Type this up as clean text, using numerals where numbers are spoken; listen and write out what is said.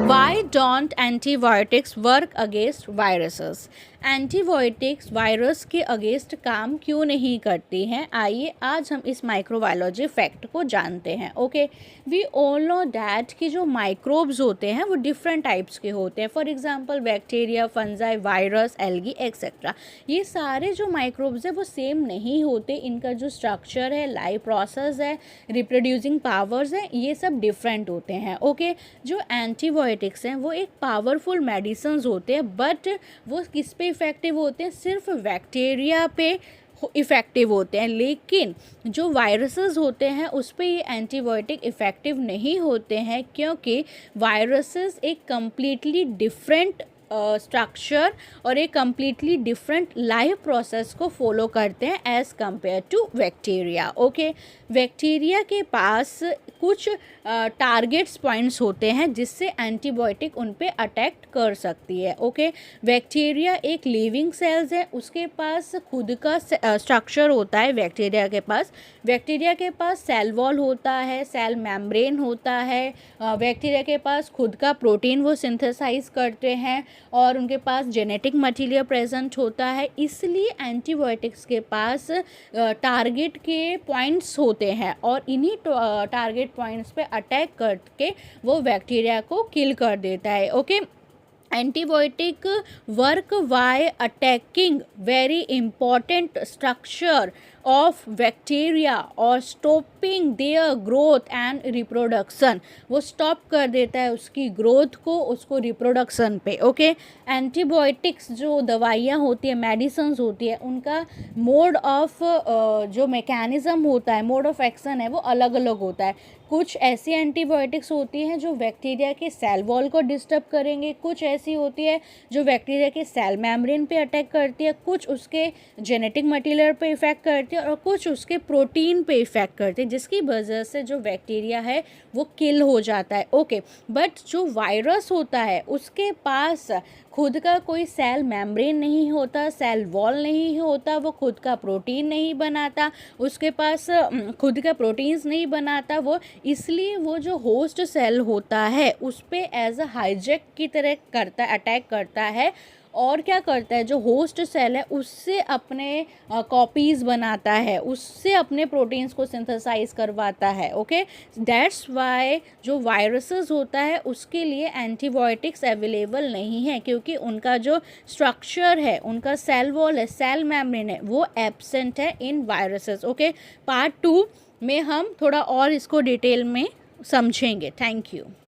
Why don't antibiotics work against viruses? Antibiotics virus के against काम क्यों नहीं करती हैं? आइए आज हम इस माइक्रोबायोलॉजी फैक्ट को जानते हैं. Okay, we all know that कि जो माइक्रोब्स होते हैं वो डिफरेंट टाइप्स के होते हैं. For example bacteria, fungi, virus, algae etcetera. ये सारे जो माइक्रोब्स हैं वो सेम नहीं होते. इनका जो स्ट्रक्चर है, लाइफ प्रोसेस है, रिप्रोड्यूसिंग पावर्स हैं, ये सब डिफरेंट होते हैं. ओके, जो एंटीबायोटिक्स हैं वो एक पावरफुल मेडिसिन्स होते हैं, बट वो किस पे इफ़ेक्टिव होते हैं? सिर्फ बैक्टीरिया पे इफ़ेक्टिव होते हैं. लेकिन जो वायरसेस होते हैं उस पे ये एंटीबायोटिक इफ़ेक्टिव नहीं होते हैं, क्योंकि वायरसेस एक कम्प्लीटली डिफरेंट स्ट्रक्चर और एक कम्प्लीटली डिफरेंट लाइफ प्रोसेस को फॉलो करते हैं as compare to bacteria. Okay, bacteria के पास कुछ टारगेट्स पॉइंट्स होते हैं जिससे एंटीबायोटिक उन पे अटैक कर सकती है. ओके, बैक्टीरिया एक लिविंग सेल्स है, उसके पास खुद का स्ट्रक्चर होता है. बैक्टीरिया के पास सेल वॉल होता है, सेल मेम्ब्रेन होता है. बैक्टीरिया के पास खुद का प्रोटीन वो सिंथेसाइज करते हैं और उनके पास जेनेटिक मटीरियल प्रेजेंट होता है. इसलिए एंटीबायोटिक्स के पास टारगेट के पॉइंट्स होते हैं और इन्हीं टारगेट पॉइंट्स पे अटैक करके वो बैक्टीरिया को किल कर देता है. Okay, antibiotic work by attacking very important structure of bacteria और stopping their growth and reproduction. वो स्टॉप कर देता है उसकी ग्रोथ को, उसको रिप्रोडक्शन पे. ओके, एंटीबायोटिक्स जो दवाइयाँ होती है, मेडिसिन्स होती है, उनका मोड ऑफ जो मैकेनिज़्म होता है, मोड ऑफ एक्शन है, वो अलग अलग होता है. कुछ ऐसी एंटीबायोटिक्स होती हैं जो बैक्टीरिया के सेल वॉल को डिस्टर्ब करेंगे, कुछ ऐसी होती है जो बैक्टीरिया के सेल मेम्ब्रेन पे अटैक करती है, कुछ उसके जेनेटिक मटीरियल पे इफ़ेक्ट करती है और कुछ उसके प्रोटीन पे इफ़ेक्ट करती है, जिसकी वजह से जो बैक्टीरिया है वो किल हो जाता है. ओके, बट जो वायरस होता है उसके पास खुद का कोई सेल मेम्ब्रेन नहीं होता, सेल वॉल नहीं होता, वो खुद का प्रोटीन नहीं बनाता, उसके पास खुद का प्रोटीन्स नहीं बनाता वो. इसलिए वो जो होस्ट सेल होता है उस पे एज अ हाईजैक की तरह करता है, अटैक करता है. और क्या करता है, जो होस्ट सेल है उससे अपने कॉपीज़ बनाता है, उससे अपने प्रोटीन्स को सिंथेसाइज करवाता है. ओके, दैट्स वाई जो वायरसेस होता है उसके लिए एंटीबायोटिक्स अवेलेबल नहीं है, क्योंकि उनका जो स्ट्रक्चर है, उनका सेल वॉल है, सेल मेम्ब्रेन है, वो एब्सेंट है इन वायरसेस. ओके, पार्ट 2 में हम थोड़ा और इसको डिटेल में समझेंगे. Thank you.